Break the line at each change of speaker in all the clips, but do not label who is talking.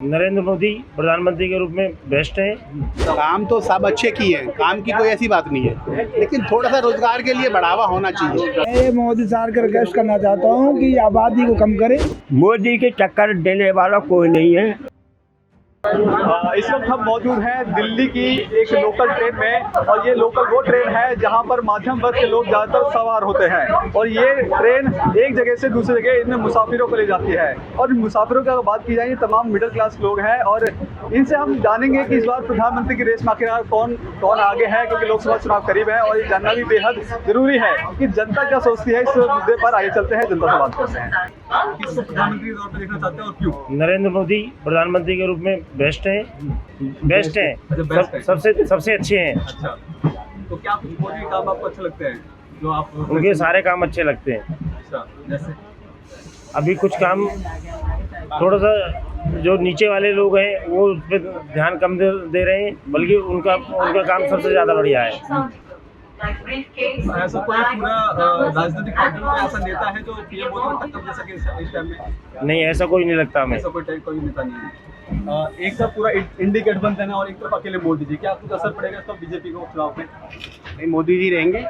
नरेंद्र मोदी प्रधानमंत्री के रूप में बेस्ट है।
काम तो सब अच्छे किए हैं, काम की कोई ऐसी बात नहीं है, लेकिन थोड़ा सा रोजगार के लिए बढ़ावा होना चाहिए।
मैं मोदी सरकार का रिक्वेस्ट करना चाहता हूँ कि आबादी को कम करे।
मोदी की टक्कर देने वाला कोई नहीं है।
इस वक्त हम मौजूद हैं दिल्ली की एक लोकल ट्रेन में, और ये लोकल वो ट्रेन है जहां पर मध्यम वर्ग के लोग ज़्यादातर सवार होते हैं, और ये ट्रेन एक जगह से दूसरी जगह इन मुसाफिरों को ले जाती है। और मुसाफिरों की अगर बात की जाए, तमाम मिडिल क्लास लोग हैं, और इनसे हम जानेंगे कि इस बार प्रधानमंत्री की रेस में आखिरकार कौन आगे है, क्योंकि लोकसभा चुनाव करीब है और ये जानना भी बेहद जरूरी है कि जनता क्या सोचती है इस मुद्दे पर। आगे चलते हैं, जनता से बात करते हैं। किसको प्रधानमंत्री के तौर पर देखना चाहते हैं और क्यों?
नरेंद्र मोदी प्रधानमंत्री के रूप में बेस्ट है। बेस्ट है, सबसे अच्छे हैं।
अच्छा, तो क्या कुछ मोदी के काम आपको अच्छे लगते हैं जो आप?
उनके सारे काम अच्छे लगते हैं।
अच्छा, जैसे
अभी कुछ काम थोड़ा सा जो नीचे वाले लोग हैं वो उस पर ध्यान कम दे रहे हैं, बल्कि उनका काम सबसे ज़्यादा बढ़िया है।
ऐसा कोई पूरा राजनीतिक पार्टी में ऐसा नेता है जो पीएम मोदी को टक्कर दे सके इस टाइम में?
नहीं, ऐसा कोई नहीं लगता हमें।
ऐसा कोई नेता नहीं है। एक तरफ पूरा इंडी गठबंधन है और एक तरफ अकेले मोदी जी। क्या कुछ असर पड़ेगा इसका बीजेपी को चुनाव में?
नहीं, मोदी जी रहेंगे।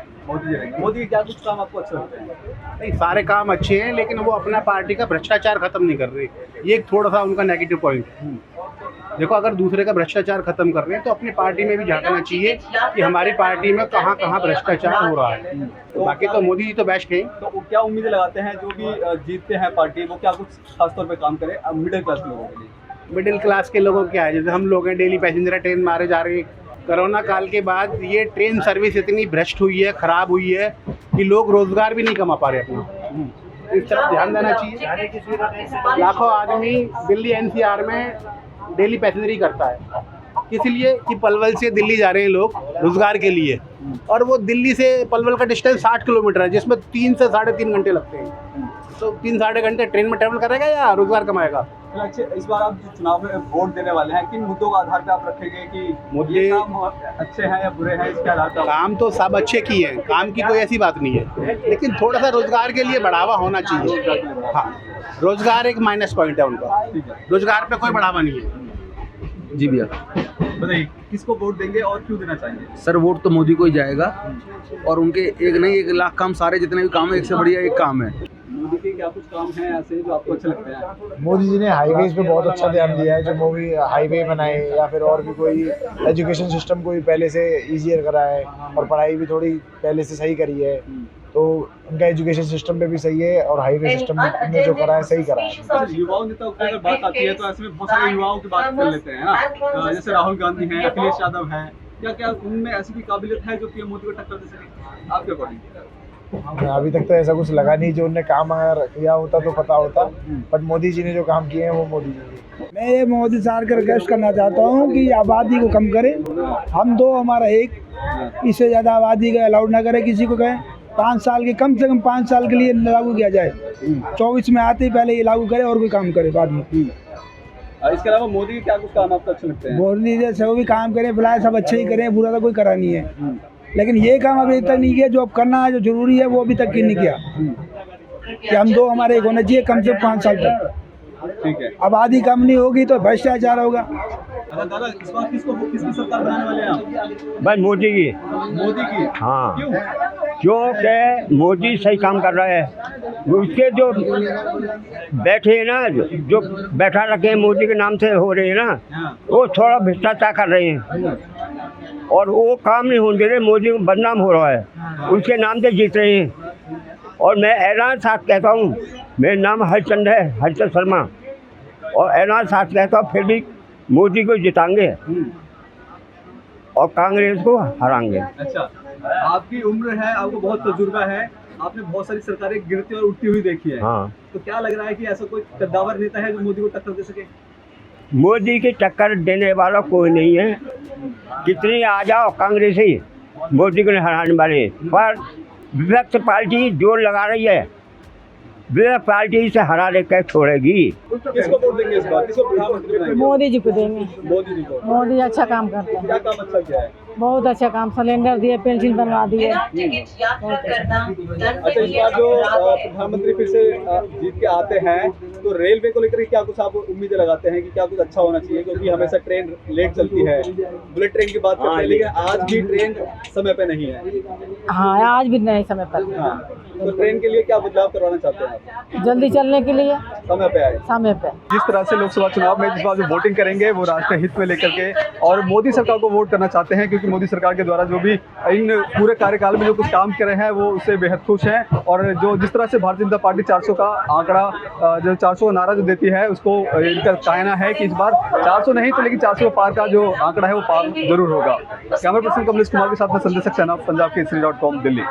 मोदी क्या कुछ काम आपको अच्छे लगते हैं?
नहीं, सारे काम अच्छे हैं, लेकिन वो अपना पार्टी का भ्रष्टाचार खत्म नहीं कर रहे। ये एक थोड़ा सा उनका नेगेटिव पॉइंट है। देखो, अगर दूसरे का भ्रष्टाचार खत्म कर रहे हैं तो अपनी पार्टी में भी झांकना चाहिए कि हमारी पार्टी में कहाँ कहाँ भ्रष्टाचार हो रहा है। बाकी तो मोदी जी तो बेस्ट हैं।
तो क्या उम्मीदें लगाते हैं जो भी जीतते हैं पार्टी, वो क्या कुछ खासतौर पर काम करे मिडिल क्लास लोगों के लिए?
मिडिल क्लास के लोगों क्या है, जैसे हम लोग हैं, डेली पैसेंजर ट्रेन मारे जा रहे हैं। कोरोना काल के बाद ये ट्रेन सर्विस इतनी भ्रष्ट हुई है, ख़राब हुई है कि लोग रोज़गार भी नहीं कमा पा रहे अपना। इस तरफ ध्यान देना चाहिए। लाखों आदमी दिल्ली एनसीआर में डेली पैसेंजर ही करता है, इसलिए कि पलवल से दिल्ली जा रहे हैं लोग रोज़गार के लिए, और वो दिल्ली से पलवल का डिस्टेंस 60 किलोमीटर है, जिसमें 3 से 3.5 घंटे लगते हैं। तो 3-3.5 घंटे ट्रेन में ट्रैवल करेगा या रोज़गार कमाएगा?
अच्छा, इस बार आप जो चुनाव में वोट देने वाले हैं, किन मुद्दों के आधार पे आप रखेंगे कि मुद्दे काम अच्छे हैं या बुरे हैं, इसके आधार पर?
काम तो सब अच्छे किए हैं, काम की कोई ऐसी बात नहीं है, लेकिन थोड़ा सा रोजगार के लिए बढ़ावा होना चाहिए। हाँ, रोजगार एक माइनस पॉइंट है उनका, रोजगार पे कोई बढ़ावा नहीं है।
जी भैया,
बताइए किसको वोट देंगे और क्यों देना चाहिए?
सर वोट तो मोदी को ही जाएगा, और उनके एक नहीं 1 लाख काम, सारे जितने भी काम है, एक से बढ़िया एक काम है।
मोदी के क्या कुछ काम हैं ऐसे जो आपको अच्छे लगते हैं?
मोदी जी ने हाईवेज पे बहुत अच्छा ध्यान दिया है, जो मोदी हाईवे बनाए या फिर और भी कोई एजुकेशन सिस्टम को भी पहले से ईजियर करा है, और पढ़ाई भी थोड़ी पहले से सही करी है। तो उनका एजुकेशन सिस्टम पे भी सही है, और हाईवे सिस्टम में जो करा है सही करा है।
युवाओं नेताओं की अगर बात आती है तो ऐसे में बहुत सारे युवाओं की बात कर लेते हैं ना, जैसे राहुल गांधी हैं, अखिलेश यादव हैं। क्या उनमें ऐसी भी काबिलियत है जो पीएम मोदी को टक्कर दे सके आपके अकॉर्डिंग?
अभी तक तो ऐसा कुछ लगा नहीं, जो उनने काम अगर किया होता तो पता होता, बट मोदी जी ने जो काम किए हैं वो मोदी जी। मैं ये मोदी सरकार का रिक्वेस्ट करना चाहता हूँ कि आबादी को कम करे। हम दो, हमारा एक, इससे ज़्यादा आबादी का अलाउड ना करे किसी को। कहें 5 साल के, कम से कम 5 साल के लिए लागू किया जाए। 24 में आते ही पहले ये लागू करे और कोई काम करे बाद में।
इसके अलावा मोदी के क्या कुछ काम आपको अच्छे लगते हैं?
मोदी जी सब भी काम करें, फिलहाल सब अच्छे ही करें, बुरा तो कोई करा नहीं है, लेकिन ये काम अभी तक नहीं किया जो अब करना है, जो जरूरी है वो अभी तक नहीं किया। कि हम दो, हमारे एक होना चाहिए कम से कम 5 साल तक।
ठीक है।
आबादी कम नहीं होगी तो भ्रष्टाचार होगा।
दादा, इस बार किसकी सरकार बनाने वाले हैं आप?
भाई मोदी की।
मोदी की?
हाँ,
क्यों?
क्योंकि मोदी सही काम कर रहा है। उसके जो बैठे हैं ना, जो बैठा रखे हैं मोदी के नाम से हो रहे हैं ना, वो थोड़ा भ्रष्टाचार कर रहे हैं, और वो काम नहीं होने दे रहे। मोदी को बदनाम हो रहा है, उनके नाम से जीत रहे हैं। और मैं ऐलान साथ कहता हूँ, मेरा नाम हरिचंद है, हरिचंद शर्मा, और ऐलान साथ कहता हूँ, फिर भी मोदी को जिताएंगे और कांग्रेस को हराएंगे।
अच्छा, आपकी उम्र है, आपको बहुत तजुर्बा है, आपने बहुत सारी सरकारें गिरती और उठती हुई देखी है।
हाँ,
तो क्या लग रहा है कि ऐसा कोई कद्दावर नेता है जो मोदी को टक्कर दे सके?
मोदी की टक्कर देने वाला कोई नहीं है। कितनी आ जाओ कांग्रेस ही मोदी को हराने वाले, पर विपक्ष पार्टी जोर लगा रही है, विपक्ष पार्टी से हरा लेकर छोड़ेगी।
किसको वोट देंगे इस बार? किसको प्रधानमंत्री बनाएंगे?
मोदी जी को देंगे।
मोदी जी को।
मोदी अच्छा काम करते हैं।
क्या काम अच्छा किया है?
बहुत अच्छा काम, सिलेंडर दिए, पेंशन बनवा दिए।
अच्छा, इस बार जो प्रधानमंत्री फिर से जीत के आते हैं तो रेलवे को लेकर क्या कुछ आप उम्मीदें लगाते हैं कि क्या कुछ अच्छा होना चाहिए, क्योंकि हमेशा ट्रेन लेट चलती है, बुलेट ट्रेन की बात करते हैं लेकिन आज भी ट्रेन समय पे नहीं है।
हाँ, आज भी नहीं समय पर।
हाँ, तो ट्रेन के लिए क्या बदलाव करवाना चाहते हैं आप?
जल्दी चलने के लिए
समय पे आए।
समय पे।
जिस तरह से लोकसभा चुनाव में जिस बार जो वोटिंग करेंगे वो राष्ट्रीय हित में लेकर के और मोदी सरकार को वोट करना चाहते हैं, क्योंकि मोदी सरकार के द्वारा जो भी इन पूरे कार्यकाल में जो कुछ काम करे हैं वो उससे बेहद खुश हैं। और जो जिस तरह से भारतीय जनता पार्टी 400 का आंकड़ा जो 400 नारा जो देती है उसको इनका कहना है कि इस बार 400 नहीं तो लेकिन 400 पार का जो आंकड़ा है वो पार जरूर होगा। कैमरा पर्सन कमलेश कुमार के साथ में संजय सक्सेना, पंजाब केसरी.com, दिल्ली।